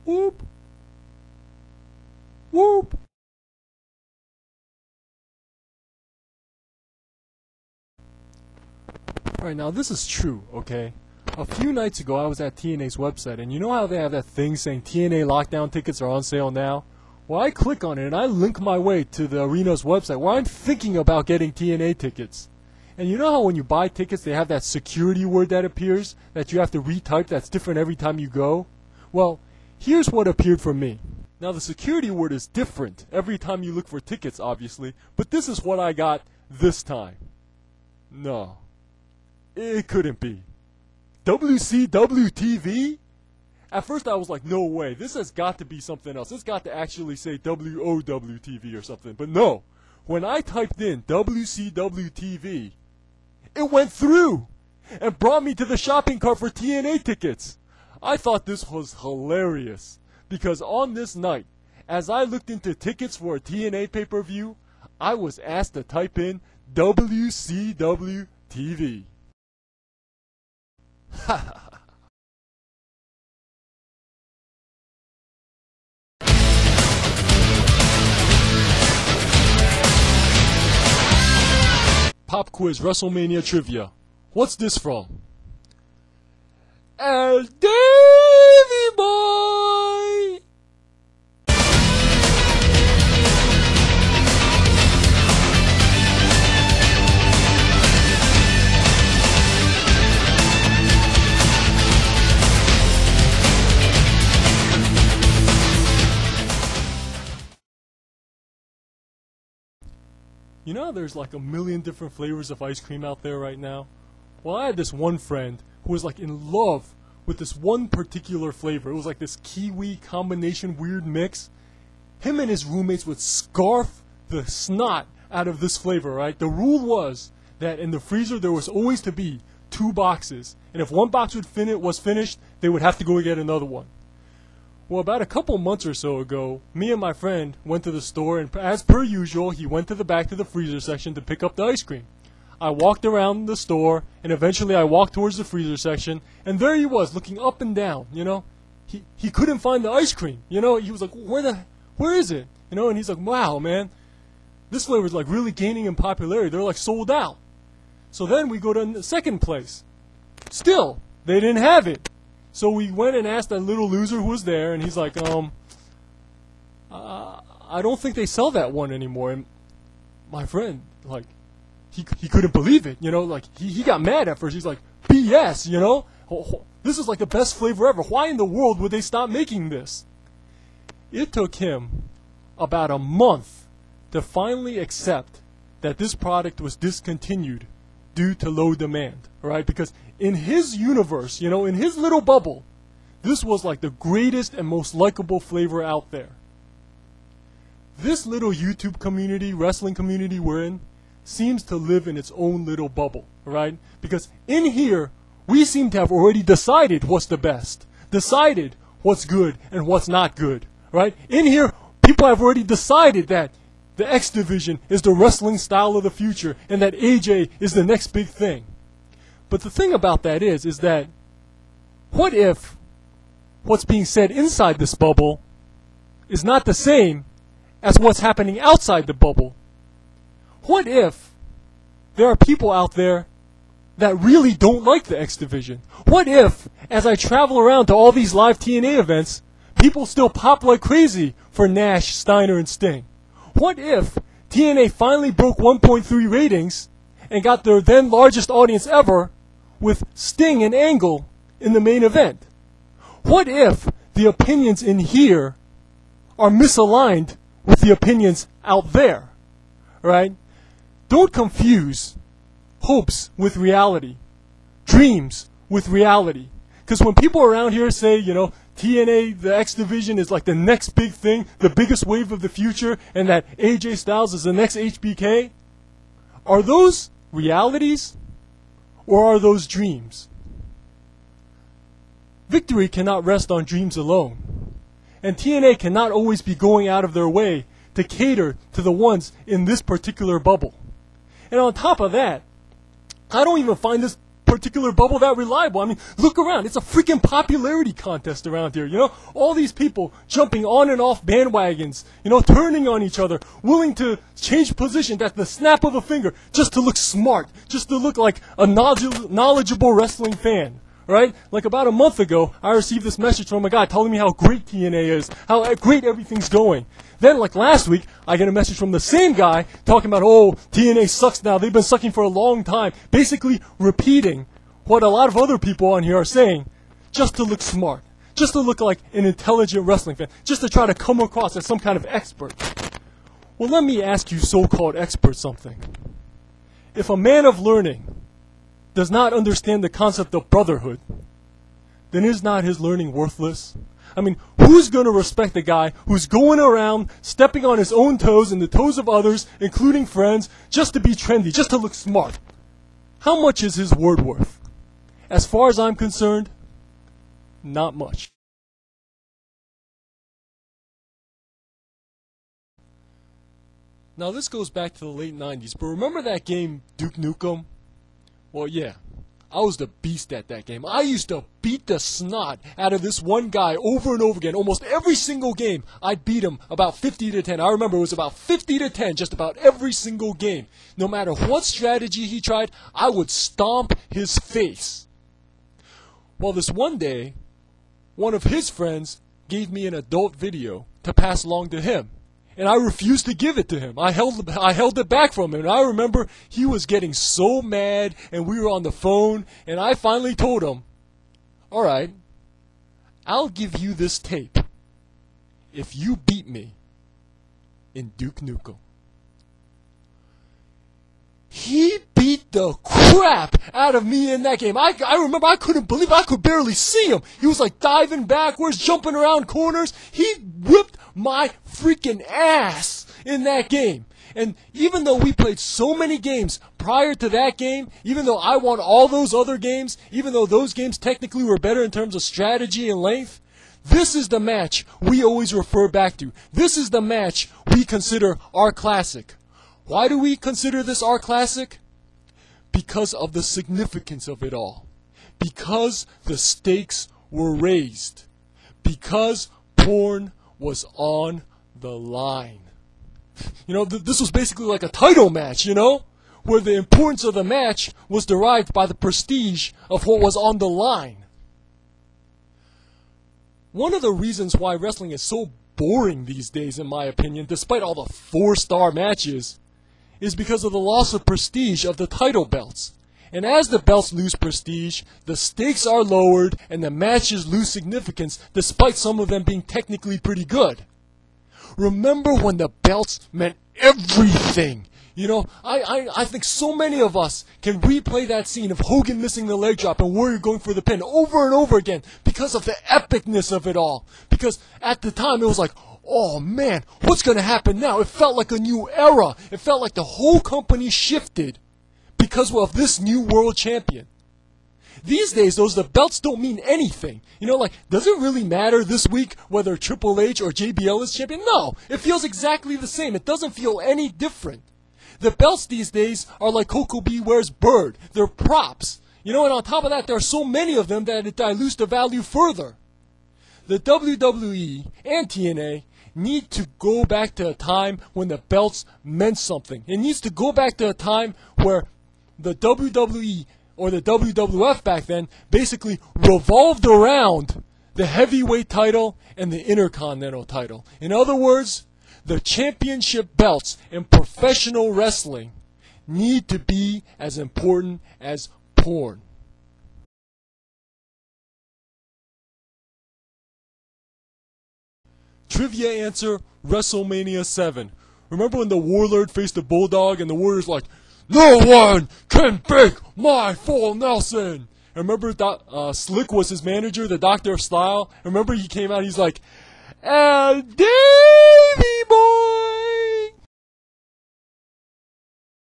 Whoop. Whoop. Alright, now this is true, okay? A few nights ago I was at TNA's website, and you know how they have that thing saying TNA lockdown tickets are on sale now? Well, I click on it and I link my way to the arena's website where I'm thinking about getting TNA tickets. And you know how when you buy tickets they have that security word that appears that you have to retype that's different every time you go? Well, here's what appeared for me. Now the security word is different every time you look for tickets, obviously, but this is what I got this time. No. It couldn't be. WCW TV? At first I was like, no way, this has got to be something else. It's got to actually say WOW TV or something. But no, when I typed in WCW TV, it went through and brought me to the shopping cart for TNA tickets. I thought this was hilarious because on this night, as I looked into tickets for a TNA pay-per-view, I was asked to type in WCW TV. Pop quiz WrestleMania trivia. What's this from? El Davy Boy! You know there's like a million different flavors of ice cream out there right now? Well, I had this one friend who was like in love with this one particular flavor. It was like this kiwi combination weird mix. Him and his roommates would scarf the snot out of this flavor, right? The rule was that in the freezer there was always to be 2 boxes. And if one box was finished, they would have to go get another one. Well, about a couple months or so ago, me and my friend went to the store, and as per usual, he went to the back to the freezer section to pick up the ice cream. I walked around the store, and eventually I walked towards the freezer section, and there he was, looking up and down, you know. He couldn't find the ice cream, you know. He was like, where is it? You know, and he's like, wow, man, this flavor is like really gaining in popularity. They're like sold out. So then we go to the second place. Still, they didn't have it. So we went and asked that little loser who was there, and he's like, I don't think they sell that one anymore. And my friend, like, he couldn't believe it, you know, like, he got mad at first. He's like, BS, you know? This is like the best flavor ever. Why in the world would they stop making this? It took him about a month to finally accept that this product was discontinued due to low demand, right? Because in his universe, you know, in his little bubble, this was like the greatest and most likable flavor out there. This little YouTube community, wrestling community we're in, seems to live in its own little bubble, right? Because in here, we seem to have already decided what's the best, decided what's good and what's not good, right? In here, people have already decided that the X Division is the wrestling style of the future, and that AJ is the next big thing. But the thing about that is that what if what's being said inside this bubble is not the same as what's happening outside the bubble? What if there are people out there that really don't like the X Division? What if, as I travel around to all these live TNA events, people still pop like crazy for Nash, Steiner, and Sting? What if TNA finally broke 1.3 ratings and got their then largest audience ever with Sting and Angle in the main event? What if the opinions in here are misaligned with the opinions out there, right? Don't confuse hopes with reality, dreams with reality. Because when people around here say, you know, TNA, the X Division is like the next big thing, the biggest wave of the future, and that AJ Styles is the next HBK, are those realities or are those dreams? Victory cannot rest on dreams alone. And TNA cannot always be going out of their way to cater to the ones in this particular bubble. And on top of that, I don't even find this particular bubble that reliable. I mean, look around. It's a freaking popularity contest around here, you know? All these people jumping on and off bandwagons, you know, turning on each other, willing to change positions at the snap of a finger just to look smart, just to look like a knowledgeable wrestling fan. Right? Like about a month ago, I received this message from a guy telling me how great TNA is, how great everything's going. Then, like last week, I get a message from the same guy talking about, oh, TNA sucks now. They've been sucking for a long time. Basically repeating what a lot of other people on here are saying just to look smart, just to look like an intelligent wrestling fan, just to try to come across as some kind of expert. Well, let me ask you so-called experts something. If a man of learning does not understand the concept of brotherhood, then is not his learning worthless? I mean, who's going to respect a guy who's going around stepping on his own toes and the toes of others, including friends, just to be trendy, just to look smart? How much is his word worth? As far as I'm concerned, not much. Now this goes back to the late 90s, but remember that game Duke Nukem? Well, yeah, I was the beast at that game. I used to beat the snot out of this one guy over and over again. Almost every single game, I'd beat him about 50 to 10. I remember it was about 50 to 10 just about every single game. No matter what strategy he tried, I would stomp his face. Well, this one day, one of his friends gave me an adult video to pass along to him. And I refused to give it to him. I held it back from him. And I remember he was getting so mad, and we were on the phone, and I finally told him, all right, I'll give you this tape if you beat me in Duke Nukem. He beat the crap out of me in that game. I remember I couldn't believe it. I could barely see him. He was like diving backwards, jumping around corners. He whipped my freaking ass in that game. And even though we played so many games prior to that game, even though I won all those other games, even though those games technically were better in terms of strategy and length, this is the match we always refer back to. This is the match we consider our classic. Why do we consider this our classic? Because of the significance of it all. Because the stakes were raised. Because porn was on the line. You know, this was basically like a title match, you know? Where the importance of the match was derived by the prestige of what was on the line. One of the reasons why wrestling is so boring these days, in my opinion, despite all the 4-star matches, is because of the loss of prestige of the title belts. And as the belts lose prestige, the stakes are lowered and the matches lose significance, despite some of them being technically pretty good. Remember when the belts meant everything? You know, I think so many of us can replay that scene of Hogan missing the leg drop and Warrior going for the pin over and over again because of the epicness of it all. Because at the time it was like, oh man, what's going to happen now? It felt like a new era. It felt like the whole company shifted because of this new world champion. These days, the belts don't mean anything. You know, like, does it really matter this week whether Triple H or JBL is champion? No, it feels exactly the same. It doesn't feel any different. The belts these days are like Coco Beware's bird. They're props. You know, and on top of that, there are so many of them that it dilutes the value further. The WWE and TNA need to go back to a time when the belts meant something. It needs to go back to a time where the WWE or the WWF back then basically revolved around the heavyweight title and the Intercontinental title. In other words, the championship belts in professional wrestling need to be as important as porn. Trivia answer, WrestleMania 7. Remember when the Warlord faced the Bulldog and the Warrior's like, no one can break my full Nelson. And remember Slick was his manager, the Doctor of Style. And remember he came out, he's like, Davey boy.